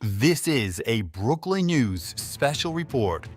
This is a Brooklyn News special report.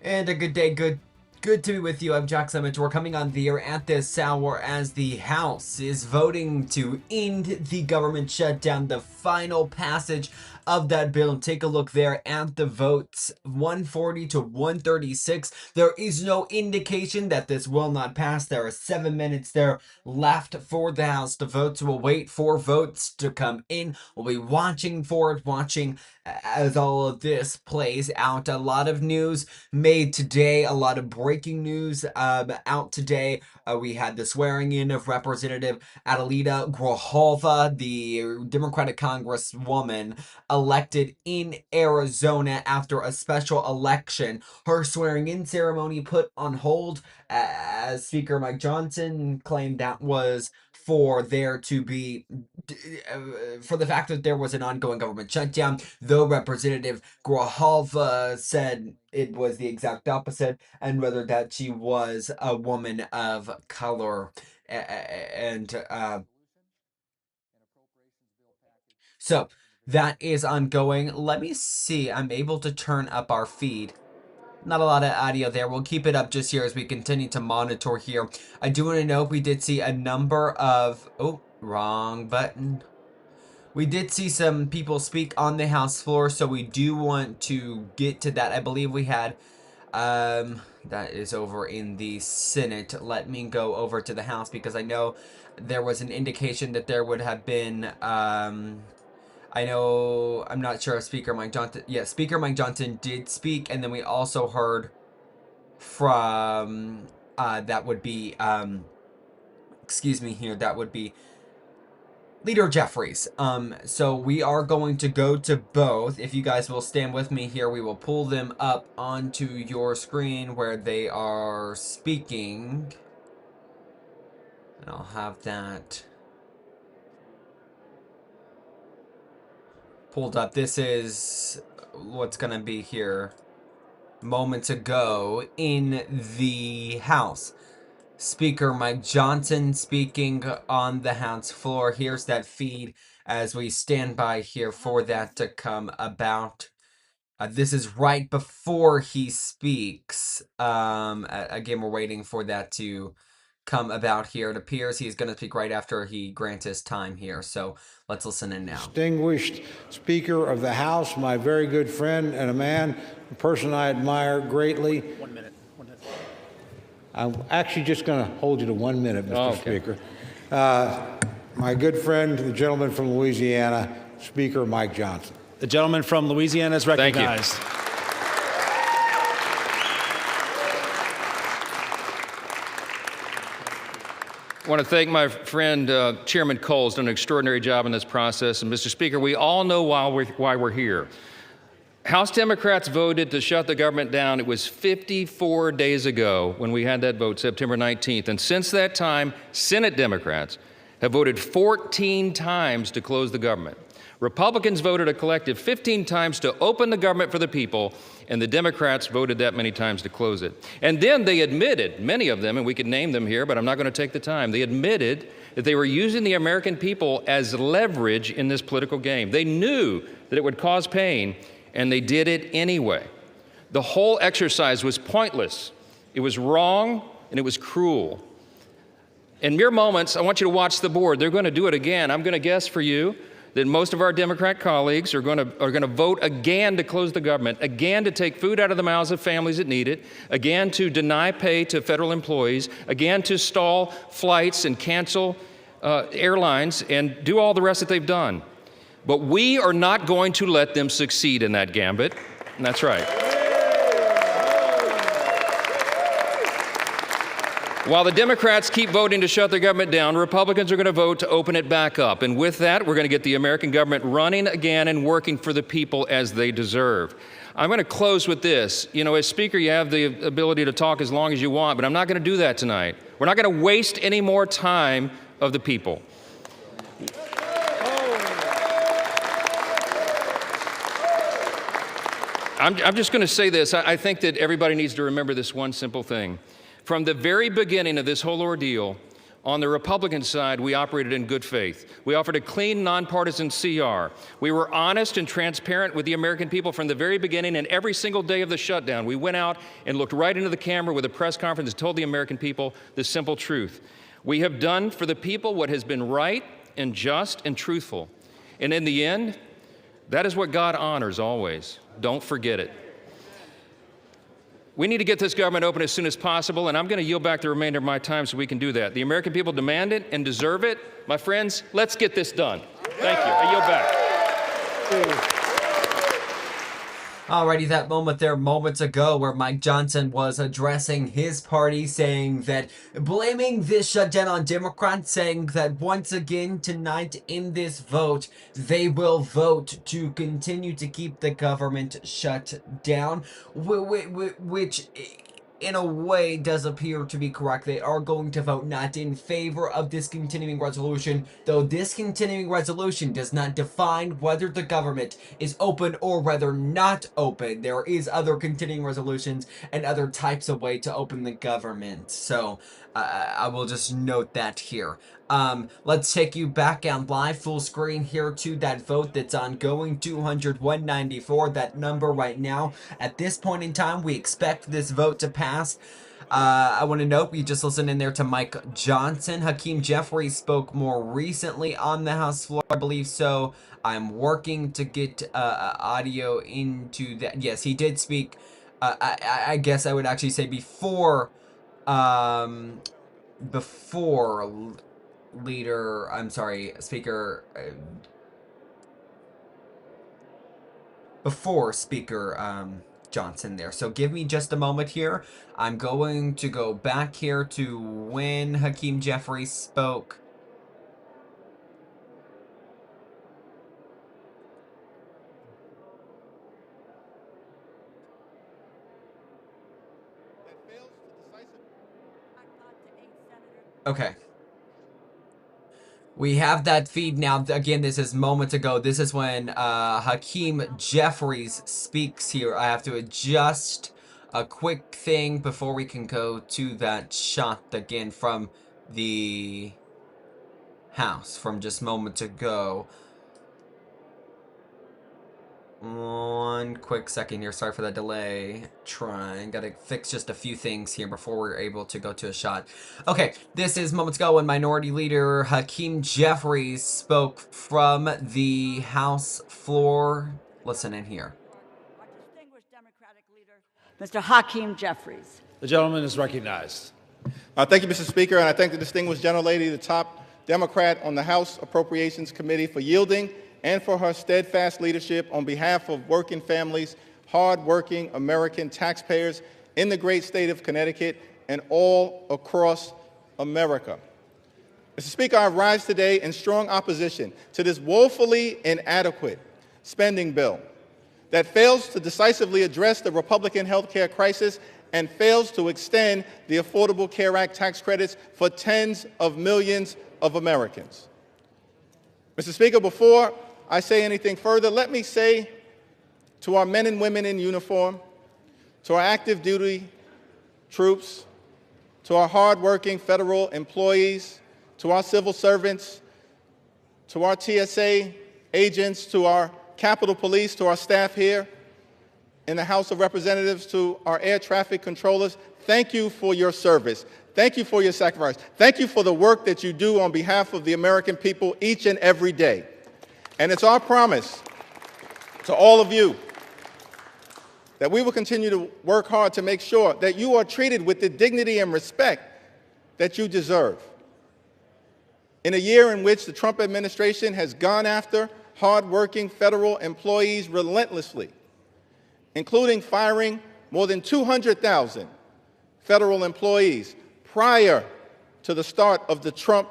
And a good day, good to be with you. I'm Jack Simmons. We're coming on the air at this hour as the House is voting to end the government shutdown, the final passage of that bill. And take a look there at the votes, 140 to 136. There is no indication that this will not pass. There are 7 minutes there left for the House to vote. So we'll wait for votes to come in. We'll be watching for it, watching as all of this plays out. A lot of news made today, a lot of breaking news out today. We had the swearing in of Representative Adelita Grijalva, the Democratic Congresswoman elected in Arizona after a special election. Her swearing in ceremony put on hold as Speaker Mike Johnson claimed that was for there to be for the fact that there was an ongoing government shutdown, though Representative Grijalva said it was the exact opposite, and whether that she was a woman of color. So that is ongoing. Let me see. I'm able to turn up our feed. Not a lot of audio there. We'll keep it up just here as we continue to monitor here. I do want to know if we did see a number of... Oh, wrong button. We did see some people speak on the House floor, so we do want to get to that. I believe we had... that is over in the Senate. Let me go over to the House because I know there was an indication that there would have been... I know, I'm not sure if Speaker Mike Johnson, Speaker Mike Johnson did speak, and then we also heard from, that would be, that would be Leader Jeffries. So we are going to go to both. If you guys will stand with me here, we will pull them up onto your screen where they are speaking. And I'll have that pulled up. This is what's gonna be here moments ago in the House. Speaker Mike Johnson speaking on the House floor. Here's that feed as we stand by here for that to come about. This is right before he speaks. Again, we're waiting for that to come about here. It appears he's going to speak right after he grants his time here. So let's listen in now. Distinguished Speaker of the House, my very good friend and a person I admire greatly. 1 minute. 1 minute. I'm actually just going to hold you to 1 minute, Mr. Speaker. My good friend, the gentleman from Louisiana, Speaker Mike Johnson. The gentleman from Louisiana is recognized. Thank you. I want to thank my friend Chairman Cole's done an extraordinary job in this process. And Mr. Speaker, we all know why we're here. House Democrats voted to shut the government down. It was 54 days ago when we had that vote, September 19th. And since that time, Senate Democrats have voted 14 times to close the government. Republicans voted a collective 15 times to open the government for the people, and the Democrats voted that many times to close it. And then they admitted, many of them, and we could name them here, but I'm not going to take the time, they admitted that they were using the American people as leverage in this political game. They knew that it would cause pain, and they did it anyway. The whole exercise was pointless. It was wrong, and it was cruel. In mere moments, I want you to watch the board. They're going to do it again. I'm going to guess for you that most of our Democrat colleagues are going to vote again to close the government, again to take food out of the mouths of families that need it, again to deny pay to federal employees, again to stall flights and cancel airlines and do all the rest that they've done. But we are not going to let them succeed in that gambit. And that's right. While the Democrats keep voting to shut the government down, Republicans are going to vote to open it back up. And with that, we're going to get the American government running again and working for the people as they deserve. I'm going to close with this. You know, as Speaker, you have the ability to talk as long as you want, but I'm not going to do that tonight. We're not going to waste any more time of the people. I'm just going to say this. I think that everybody needs to remember this one simple thing. From the very beginning of this whole ordeal, On the Republican side, we operated in good faith. We offered a clean, nonpartisan CR. We were honest and transparent with the American people from the very beginning and every single day of the shutdown. We went out and looked right into the camera with a press conference and told the American people the simple truth. We have done for the people what has been right and just and truthful. And in the end, that is what God honors always. Don't forget it. We need to get this government open as soon as possible, and I'm going to yield back the remainder of my time so we can do that. The American people demand it and deserve it. My friends, let's get this done. Thank you. I yield back. Alrighty, that moment there moments ago where Mike Johnson was addressing his party, saying that, blaming this shutdown on Democrats, saying that once again tonight in this vote, they will vote to continue to keep the government shut down, which in a way does appear to be correct. They are going to vote not in favor of this continuing resolution, though this continuing resolution does not define whether the government is open or whether not open. There is other continuing resolutions and other types of way to open the government. So I will just note that here. Let's take you back on live full screen here to that vote that's ongoing, 200-194, that number right now. At this point in time, we expect this vote to pass. I want to note, we just listened in there to Mike Johnson. Hakeem Jeffries spoke more recently on the House floor, I believe so. I'm working to get audio into that. Yes, he did speak, I guess I would actually say before Speaker before Speaker Johnson there. So give me just a moment here. I'm going to go back here to when Hakeem Jeffries spoke. Okay. We have that feed now. Again, this is moments ago. This is when Hakeem Jeffries speaks here. I have to adjust a quick thing before we can go to that shot again from the House from just moments ago. One quick second here. Sorry for the delay. Gotta fix just a few things here before we're able to go to a shot. Okay, this is moments ago when Minority Leader Hakeem Jeffries spoke from the House floor. Listen in here. Our distinguished Democratic leader, Mr. Hakeem Jeffries. The gentleman is recognized. Thank you, Mr. Speaker, and I thank the distinguished gentlelady, the top Democrat on the House Appropriations Committee, for yielding and for her steadfast leadership on behalf of working families, hard-working American taxpayers in the great state of Connecticut and all across America. Mr. Speaker, I rise today in strong opposition to this woefully inadequate spending bill that fails to decisively address the Republican health care crisis and fails to extend the Affordable Care Act tax credits for tens of millions of Americans. Mr. Speaker, before I say anything further, let me say to our men and women in uniform, to our active duty troops, to our hardworking federal employees, to our civil servants, to our TSA agents, to our Capitol Police, to our staff here in the House of Representatives, to our air traffic controllers, thank you for your service. Thank you for your sacrifice. Thank you for the work that you do on behalf of the American people each and every day. And it's our promise to all of you that we will continue to work hard to make sure that you are treated with the dignity and respect that you deserve. In a year in which the Trump administration has gone after hardworking federal employees relentlessly, including firing more than 200,000 federal employees prior to the start of the Trump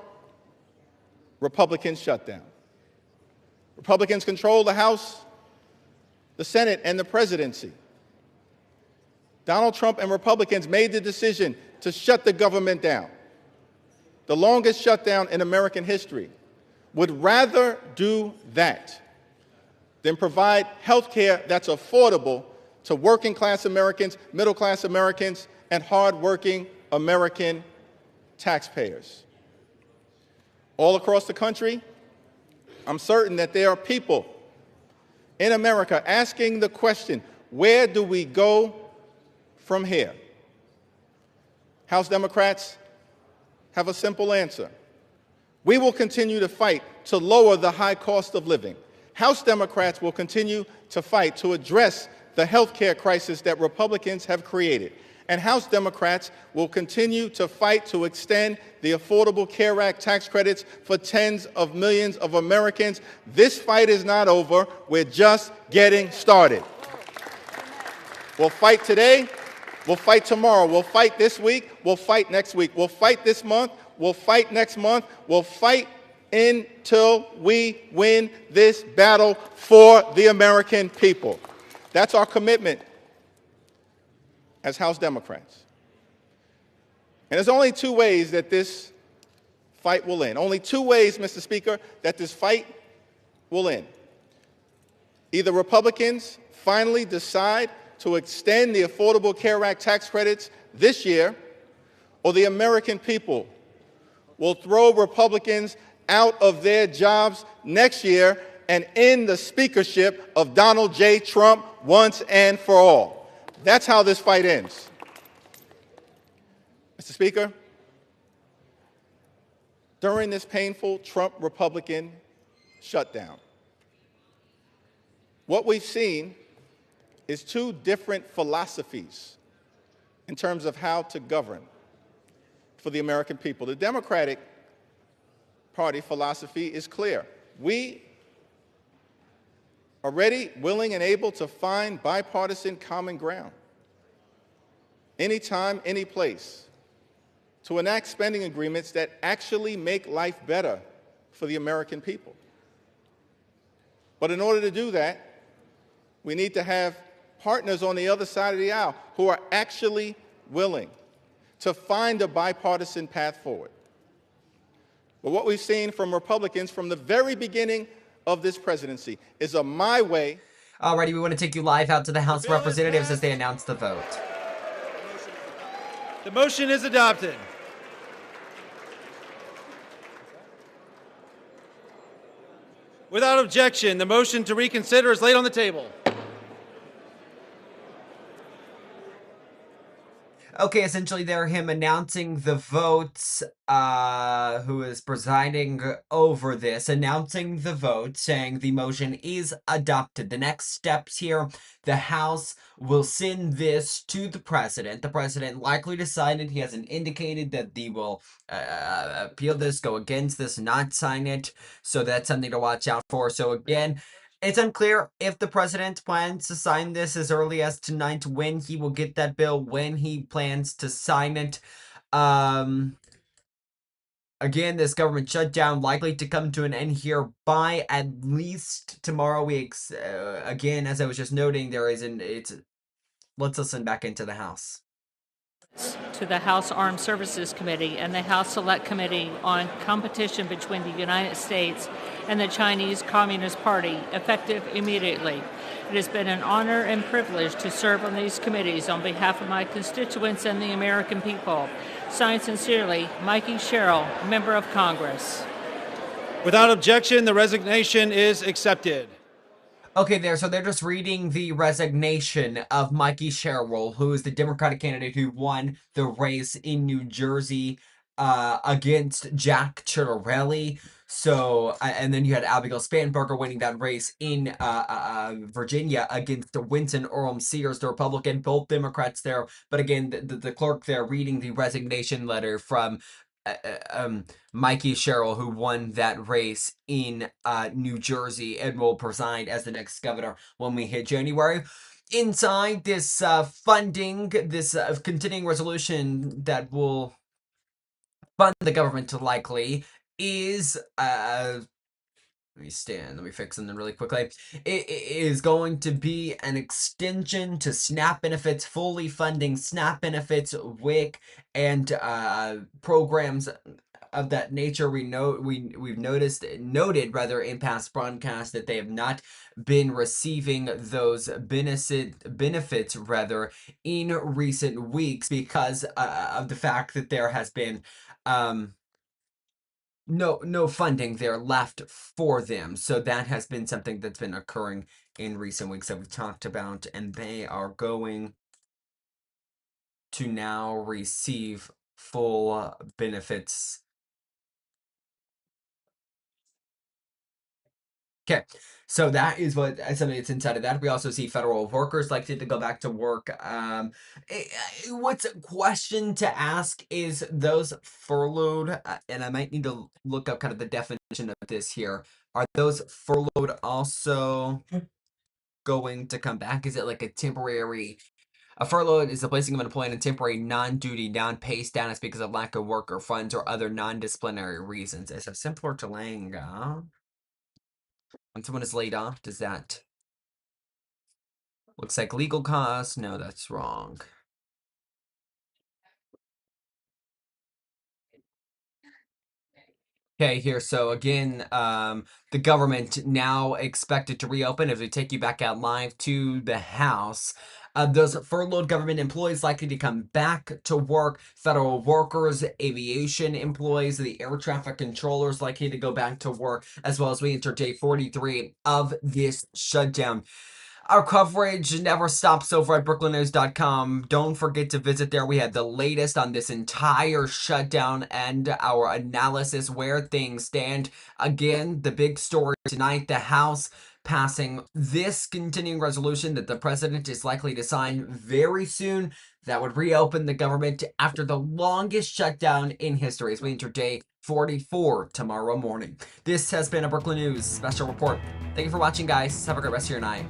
Republican shutdown. Republicans control the House, the Senate, and the presidency. Donald Trump and Republicans made the decision to shut the government down, the longest shutdown in American history. Would rather do that than provide health care that's affordable to working class Americans, middle class Americans, and hardworking American taxpayers. All across the country, I'm certain that there are people in America asking the question, where do we go from here? House Democrats have a simple answer. We will continue to fight to lower the high cost of living. House Democrats will continue to fight to address the health care crisis that Republicans have created. And House Democrats will continue to fight to extend the Affordable Care Act tax credits for tens of millions of Americans. This fight is not over. We're just getting started. We'll fight today. We'll fight tomorrow. We'll fight this week. We'll fight next week. We'll fight this month. We'll fight next month. We'll fight until we win this battle for the American people. That's our commitment as House Democrats. And there's only two ways that this fight will end. Only two ways, Mr. Speaker, that this fight will end. Either Republicans finally decide to extend the Affordable Care Act tax credits this year, or the American people will throw Republicans out of their jobs next year and end the speakership of Donald J. Trump once and for all. That's how this fight ends. Mr. Speaker, during this painful Trump-Republican shutdown, what we've seen is two different philosophies in terms of how to govern for the American people. The Democratic Party philosophy is clear. We are ready, willing, and able to find bipartisan common ground anytime, any place, to enact spending agreements that actually make life better for the American people. But in order to do that, we need to have partners on the other side of the aisle who are actually willing to find a bipartisan path forward. But what we've seen from Republicans from the very beginning of this presidency is a my way. Alrighty, we want to take you live out to the House of Representatives as they announce the vote. The motion is adopted. Without objection, the motion to reconsider is laid on the table. Okay, essentially they're him announcing the votes, who is presiding over this, announcing the vote, saying the motion is adopted. The next steps here, the House will send this to the president. The president likely decided, he hasn't indicated that they will appeal this, go against this, not sign it, so that's something to watch out for. So again, it's unclear if the president plans to sign this as early as tonight, when he will get that bill, when he plans to sign it. Again, this government shutdown likely to come to an end here by at least tomorrow. Again, as I was just noting, let's listen back into the House. To the House Armed Services Committee and the House Select Committee on Competition between the United States and the Chinese Communist Party, effective immediately. It has been an honor and privilege to serve on these committees on behalf of my constituents and the American people. Signed sincerely, Mikey Sherrill, Member of Congress. Without objection, the resignation is accepted. Okay, so they're just reading the resignation of Mikey Sherrill, who is the Democratic candidate who won the race in New Jersey against Jack Ciattarelli. So, and then you had Abigail Spanberger winning that race in Virginia against Winston Orem Sears, the Republican, both Democrats there. But again, the clerk there reading the resignation letter from Mikey Sherrill, who won that race in New Jersey and will preside as the next governor when we hit January. Inside this funding, this continuing resolution that will fund the government likely is let me fix something really quickly. It is going to be an extension to SNAP benefits, fully funding SNAP benefits, WIC, and programs of that nature. We've noted in past broadcasts that they have not been receiving those benefits in recent weeks because of the fact that there has been no funding there left for them. So that has been something that's been occurring in recent weeks that we've talked about, and they are going to now receive full benefits. Okay, so that is what something that's inside of that. We also see federal workers likely to go back to work. What's a question to ask is those furloughed, and I might need to look up kind of the definition of this here. Are those furloughed also going to come back? Is it like a temporary? A furlough is the placing of an employee on a temporary non-duty, non-pay status because of lack of work or funds or other non-disciplinary reasons. It's a simpler to lang. When someone is laid off, does that... Looks like legal costs. No, that's wrong. Okay, here. So again, the government now expected to reopen as we take you back out live to the House. Those furloughed government employees likely to come back to work. Federal workers, aviation employees, the air traffic controllers likely to go back to work, as well as we enter day 43 of this shutdown. Our coverage never stops over at brooklynnews.com. Don't forget to visit there. We had the latest on this entire shutdown and our analysis where things stand. Again, the big story tonight, the House passing this continuing resolution that the president is likely to sign very soon that would reopen the government after the longest shutdown in history as we enter day 44 tomorrow morning. This has been a Brooklyn News special report. Thank you for watching, guys. Have a great rest of your night.